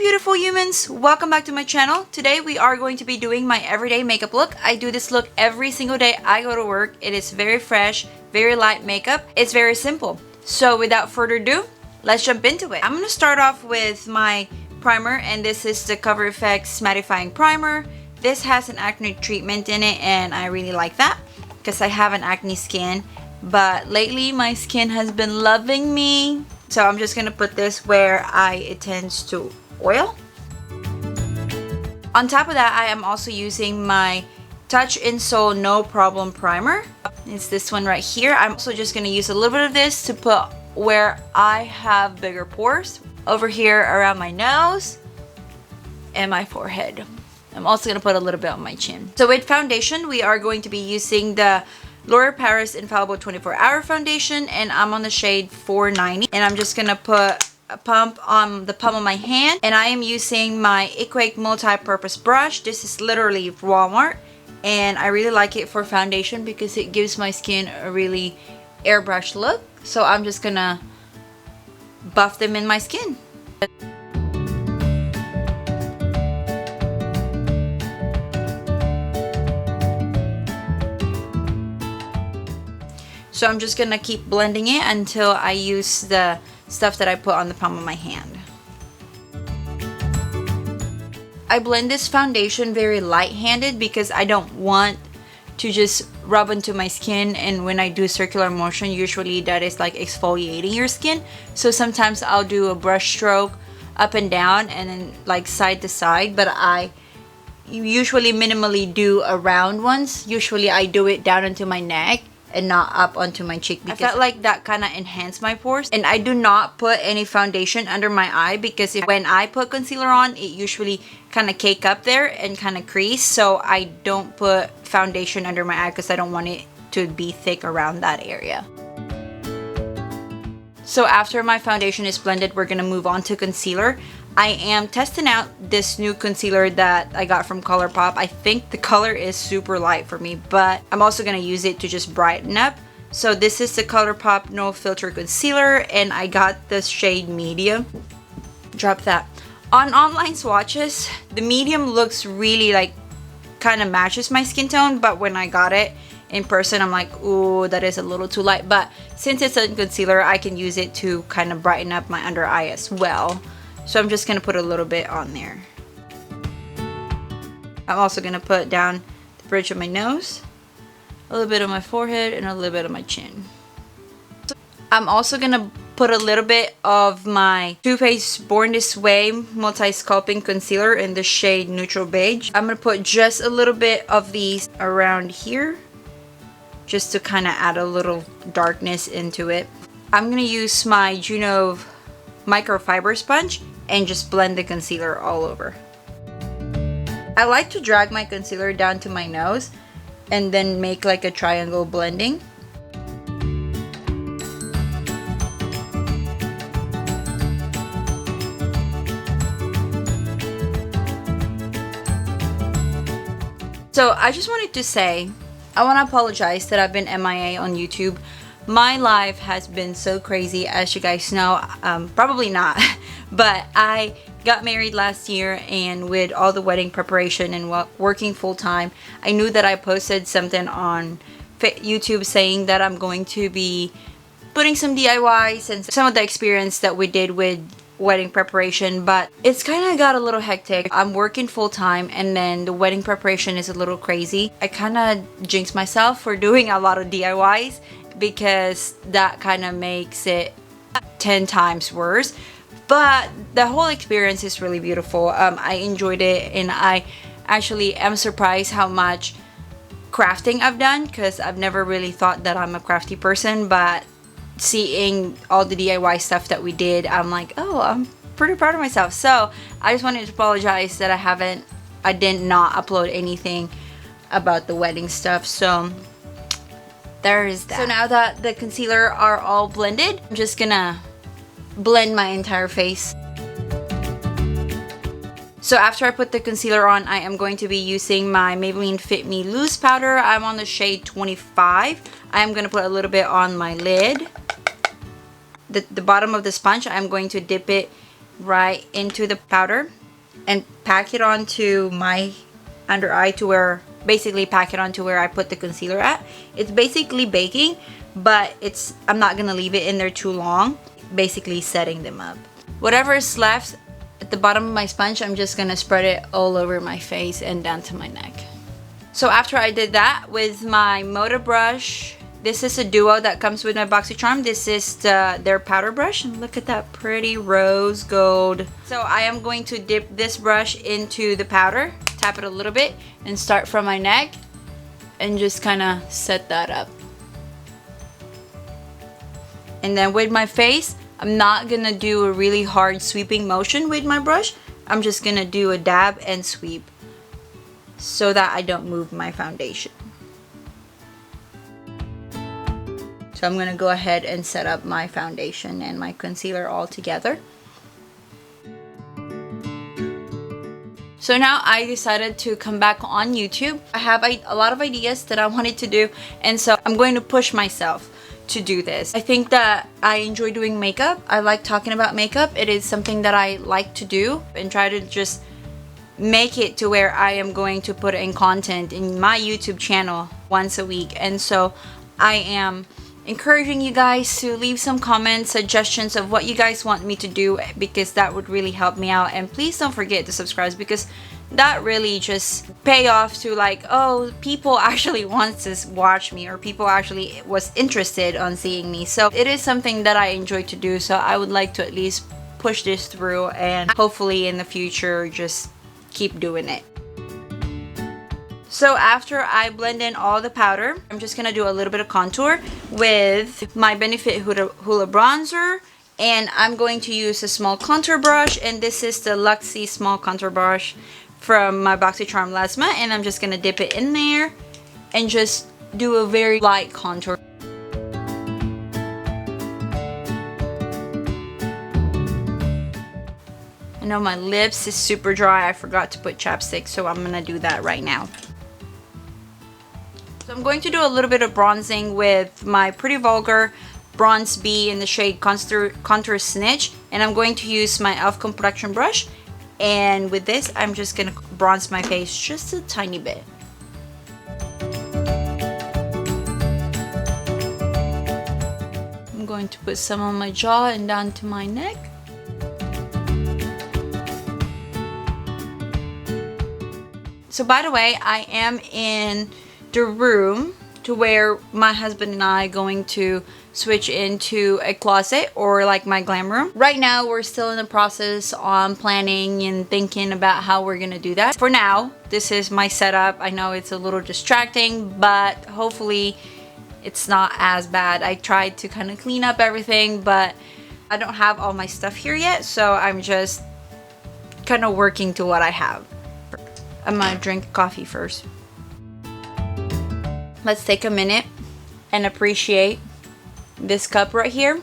beautiful humans, welcome back to my channel. Today we are going to be doing my everyday makeup look. I do this look every single day I go to work. It is very fresh, very light makeup. It's very simple. So without further ado, let's jump into it. I'm going to start off with my primer, and this is the CoverFx Mattifying primer. This has an acne treatment in it, and I really like that because I have an acne skin, but lately my skin has been loving me. So I'm just gonna put this where it tends to oil. On top of that, I am also using my Touch in Soul No Problem primer. It's this one right here. I'm also just gonna use a little bit of this to put where I have bigger pores, over here around my nose and my forehead. I'm also gonna put a little bit on my chin. So with foundation, we are going to be using the L'Oreal Paris Infallible 24-Hour Foundation, and I'm on the shade 490. And I'm just gonna put a pump on the palm of my hand, and I am using my Equate multi-purpose brush. This is literally Walmart, and I really like it for foundation because it gives my skin a really airbrush look. So I'm just gonna buff them in my skin. So I'm just gonna keep blending it until I use the stuff that I put on the palm of my hand. I blend this foundation very light-handed because I don't want to just rub into my skin, and when I do circular motion, usually that is like exfoliating your skin. So sometimes I'll do a brush stroke up and down and then like side to side, but I usually minimally do a round ones. Usually I do it down into my neck and not up onto my cheek, because I felt like that kind of enhanced my pores. And I do not put any foundation under my eye because when I put concealer on, it usually kind of cake up there and kind of crease. So I don't put foundation under my eye because I don't want it to be thick around that area. So after my foundation is blended, we're gonna move on to concealer. I am testing out this new concealer that I got from Colourpop. I think the color is super light for me, but I'm also gonna use it to just brighten up. So this is the Colourpop No Filter Concealer, and I got the shade medium. Drop that. On online swatches, the medium looks really like kind of matches my skin tone, but when I got it in person, I'm like, ooh, that is a little too light. But since it's a concealer, I can use it to kind of brighten up my under eye as well. So I'm just gonna put a little bit on there. I'm also gonna put down the bridge of my nose, a little bit on my forehead, and a little bit on my chin. I'm also gonna put a little bit of my Too Faced Born This Way Multi-Sculpting Concealer in the shade Neutral Beige. I'm gonna put just a little bit of these around here, just to kind of add a little darkness into it. I'm gonna use my Juno microfiber sponge and just blend the concealer all over. I like to drag my concealer down to my nose and then make like a triangle blending. So I just wanted to say, I want to apologize that I've been MIA on YouTube. My life has been so crazy, as you guys know. Probably not, but I got married last year, and with all the wedding preparation and working full-time, I knew that I posted something on YouTube saying that I'm going to be putting some DIYs and some of the experience that we did with wedding preparation, but it's kind of got a little hectic. I'm working full-time, and then the wedding preparation is a little crazy. I kind of jinxed myself for doing a lot of DIYs because that kind of makes it 10 times worse. But the whole experience is really beautiful. I enjoyed it, and I actually am surprised how much crafting I've done, because I've never really thought that I'm a crafty person, but seeing all the DIY stuff that we did, I'm like, oh, I'm pretty proud of myself. So I just wanted to apologize that I did not upload anything about the wedding stuff. So there is that. So now that the concealer are all blended, I'm just gonna blend my entire face. So after I put the concealer on, I am going to be using my Maybelline Fit Me Loose Powder. I'm on the shade 25. I am going to put a little bit on my lid. The bottom of the sponge, I'm going to dip it right into the powder and pack it onto my under eye to where, basically pack it onto where I put the concealer at. It's basically baking, but I'm not gonna leave it in there too long, basically setting them up. Whatever is left at the bottom of my sponge, I'm just gonna spread it all over my face and down to my neck. So after I did that with my Moda brush, this is a duo that comes with my BoxyCharm. This is their powder brush, and look at that pretty rose gold. So I am going to dip this brush into the powder, tap it a little bit, and start from my neck and just kind of set that up. And then with my face, I'm not gonna do a really hard sweeping motion with my brush. I'm just gonna do a dab and sweep so that I don't move my foundation. So I'm gonna go ahead and set up my foundation and my concealer all together. So now I decided to come back on YouTube. I have a lot of ideas that I wanted to do, and so I'm going to push myself to do this. I think that I enjoy doing makeup. I like talking about makeup. It is something that I like to do and try to just make it to where I am going to put in content in my YouTube channel once a week. And so I am encouraging you guys to leave some comments, suggestions of what you guys want me to do, because that would really help me out. And please don't forget to subscribe, because that really just pay off to like, oh, people actually want to watch me, or people actually was interested on seeing me. So it is something that I enjoy to do, so I would like to at least push this through, and hopefully in the future just keep doing it. So after I blend in all the powder, I'm just gonna do a little bit of contour with my Benefit Hoola bronzer, and I'm going to use a small contour brush, and this is the Luxie small contour brush from my BoxyCharm Lasma, and I'm just gonna dip it in there and just do a very light contour. I know my lips is super dry. I forgot to put chapstick, so I'm gonna do that right now. So I'm going to do a little bit of bronzing with my Pretty Vulgar Bronze B in the shade Contour Snitch, and I'm going to use my e.l.f. complexion brush, and with this I'm just gonna bronze my face just a tiny bit. I'm going to put some on my jaw and down to my neck. So by the way, I am in the room to where my husband and I are going to switch into a closet, or like my glam room. Right now we're still in the process on planning and thinking about how we're gonna do that. For now, this is my setup. I know it's a little distracting, but hopefully it's not as bad. I tried to kind of clean up everything, but I don't have all my stuff here yet, so I'm just kind of working to what I have. I'm gonna drink coffee first. Let's take a minute and appreciate this cup right here.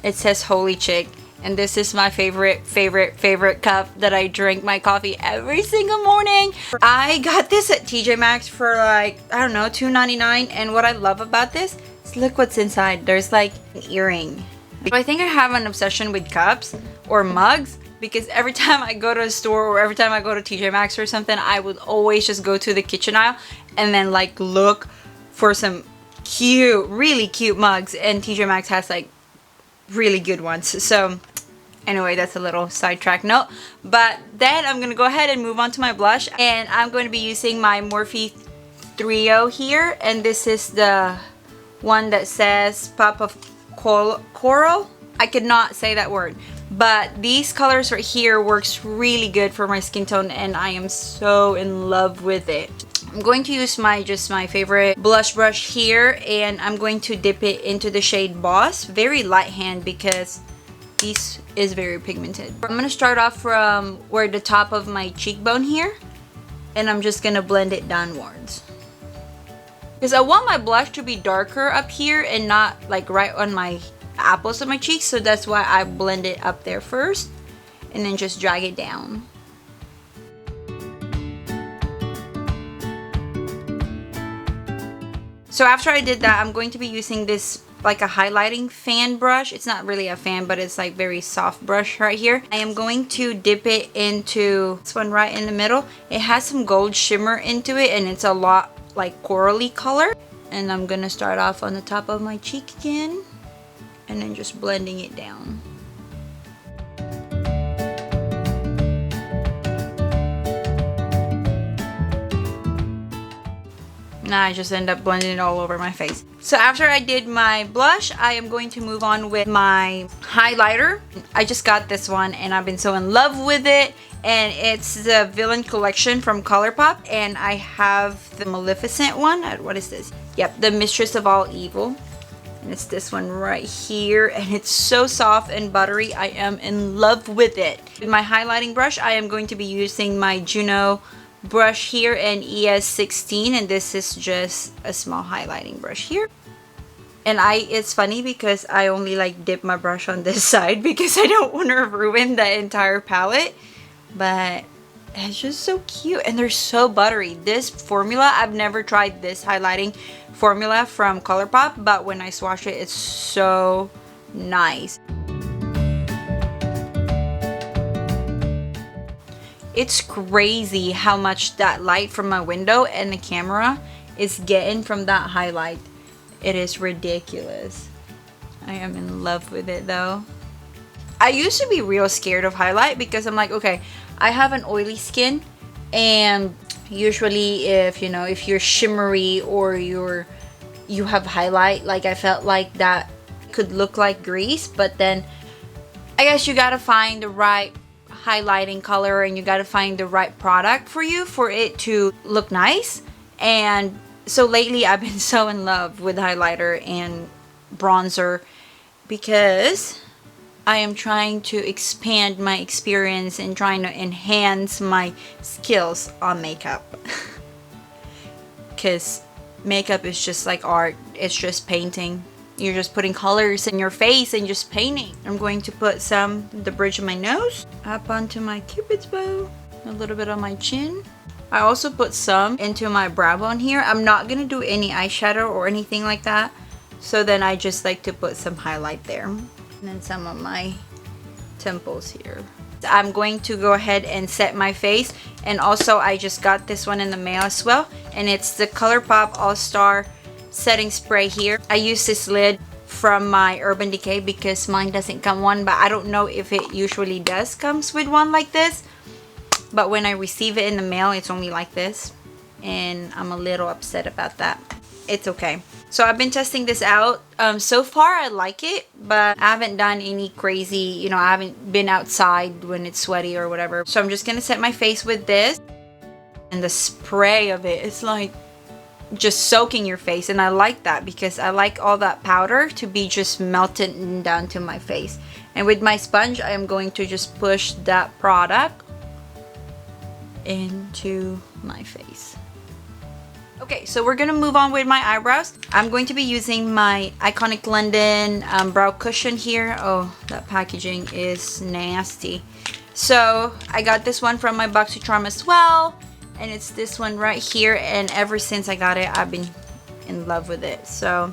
It says Holy Chick, and this is my favorite cup that I drink my coffee every single morning. I got this at TJ Maxx for like, I don't know, $2.99, and what I love about this is look what's inside. There's like an earring. I think I have an obsession with cups or mugs, because every time I go to a store or every time I go to TJ Maxx or something, I would always just go to the kitchen aisle and then like look for some cute, really cute mugs, and TJ Maxx has like really good ones. So anyway, that's a little sidetrack note, but then I'm gonna go ahead and move on to my blush, and I'm going to be using my Morphe 3.0 here, and this is the one that says Pop of Coral. I could not say that word, but these colors right here works really good for my skin tone, and I am so in love with it. I'm going to use just my favorite blush brush here, and I'm going to dip it into the shade Boss. Very light hand because this is very pigmented. I'm going to start off from where the top of my cheekbone here, and I'm just going to blend it downwards. Because I want my blush to be darker up here and not like right on my apples of my cheeks, so that's why I blend it up there first and then just drag it down. So after I did that, I'm going to be using this like a highlighting fan brush. It's not really a fan, but it's like very soft brush right here. I am going to dip it into this one right in the middle. It has some gold shimmer into it, and it's a lot like corally color. And I'm gonna start off on the top of my cheek again, and then just blending it down. Now I just end up blending it all over my face. So after I did my blush, I am going to move on with my highlighter. I just got this one and I've been so in love with it. And it's the Villain collection from Colourpop. And I have the Maleficent one. What is this? Yep, the Mistress of All Evil. And it's this one right here. And it's so soft and buttery. I am in love with it. With my highlighting brush, I am going to be using my Juno brush here in ES16, and this is just a small highlighting brush here. And it's funny because I only like dip my brush on this side because I don't want to ruin the entire palette, but it's just so cute and they're so buttery. This formula, I've never tried this highlighting formula from Colourpop, but when I swatch it, it's so nice. It's crazy how much that light from my window and the camera is getting from that highlight. It is ridiculous. I am in love with it though. I used to be real scared of highlight because I'm like, okay, I have an oily skin, and usually if you're shimmery or you have highlight, like I felt like that could look like grease, but then I guess you gotta find the right highlighting color and you got to find the right product for you for it to look nice. And so lately I've been so in love with highlighter and bronzer because I am trying to expand my experience and trying to enhance my skills on makeup. Because makeup is just like art. It's just painting. You're just putting colors in your face and just painting. I'm going to put some the bridge of my nose, up onto my cupid's bow, a little bit on my chin. I also put some into my brow bone here. I'm not gonna do any eyeshadow or anything like that, so then I just like to put some highlight there, and then some of my temples here. I'm going to go ahead and set my face, and also I just got this one in the mail as well, and it's the Colourpop All-Star setting spray here. I use this lid from my Urban Decay because mine doesn't come one, but I don't know if it usually does comes with one like this, but when I receive it in the mail it's only like this, and I'm a little upset about that. It's okay. So I've been testing this out. So far I like it, but I haven't done any crazy, I haven't been outside when it's sweaty or whatever. So I'm just gonna set my face with this, and the spray of it, it's like just soaking your face, and I like that because I like all that powder to be just melted down to my face. And with my sponge I am going to just push that product into my face. Okay, so we're gonna move on with my eyebrows. I'm going to be using my Iconic London brow cushion here. Oh, that packaging is nasty. So I got this one from my BoxyCharm as well, and it's this one right here, and ever since I got it I've been in love with it. So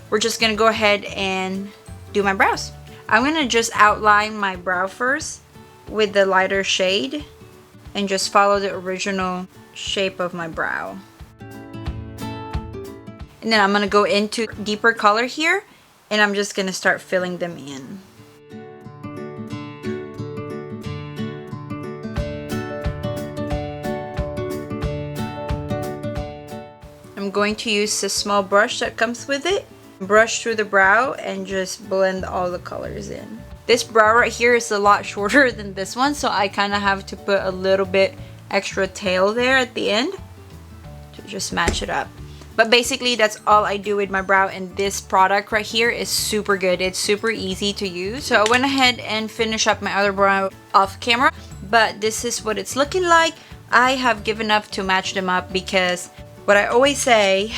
we're just gonna go ahead and do my brows. I'm gonna just outline my brow first with the lighter shade and just follow the original shape of my brow, and then I'm gonna go into deeper color here, and I'm just gonna start filling them in. I'm going to use a small brush that comes with it, brush through the brow and just blend all the colors in. This brow right here is a lot shorter than this one, so I kind of have to put a little bit extra tail there at the end to just match it up. But basically that's all I do with my brow, and this product right here is super good. It's super easy to use. So I went ahead and finished up my other brow off camera, but this is what it's looking like. I have given up to match them up because what I always say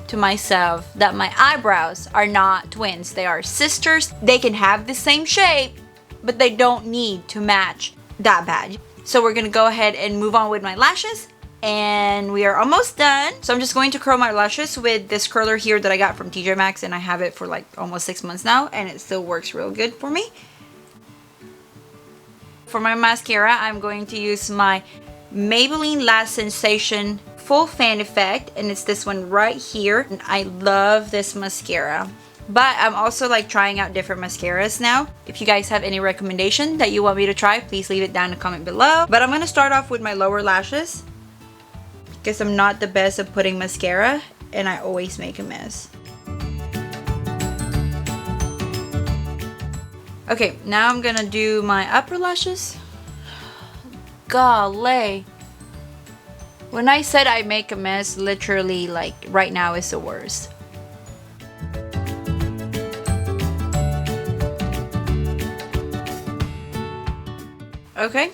to myself, that my eyebrows are not twins, they are sisters. They can have the same shape, but they don't need to match that bad. So we're gonna go ahead and move on with my lashes, and we are almost done. So I'm just going to curl my lashes with this curler here that I got from TJ Maxx, and I have it for like almost 6 months now, and it still works real good for me. For my mascara, I'm going to use my Maybelline Lash Sensation Full Fan Effect, and it's this one right here. And I love this mascara. But I'm also like trying out different mascaras now. If you guys have any recommendation that you want me to try, please leave it down in the comment below. But I'm going to start off with my lower lashes, because I'm not the best at putting mascara and I always make a mess. Okay, now I'm gonna do my upper lashes. Golly. When I said I make a mess, literally like right now is the worst. Okay,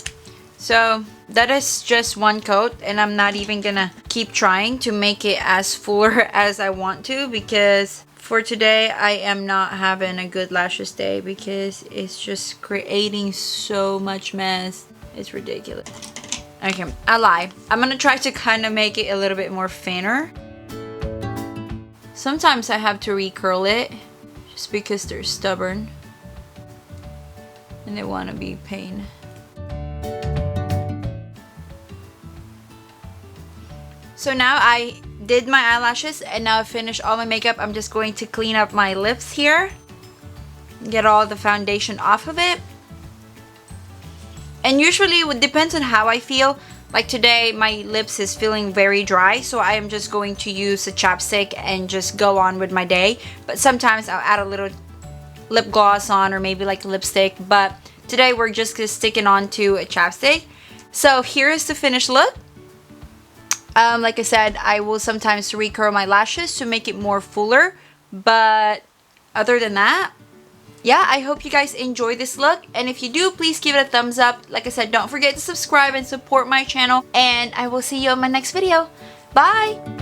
so that is just one coat, and I'm not even gonna keep trying to make it as fuller as I want to, because for today I am not having a good lashes day because it's just creating so much mess. It's ridiculous. Okay, I lied. I'm gonna try to kind of make it a little bit more thinner. Sometimes I have to recurl it just because they're stubborn and they want to be pain. So now I did my eyelashes, and now I finished all my makeup. I'm just going to clean up my lips here, get all the foundation off of it. And usually it depends on how I feel. Like today my lips is feeling very dry, so I am just going to use a chapstick and just go on with my day. But sometimes I'll add a little lip gloss on, or maybe like lipstick, but today we're just sticking on to a chapstick. So here is the finished look. Like I said, I will sometimes recurl my lashes to make it more fuller, but other than that, yeah, I hope you guys enjoy this look, and if you do, please give it a thumbs up. Like I said, don't forget to subscribe and support my channel, and I will see you on my next video. Bye!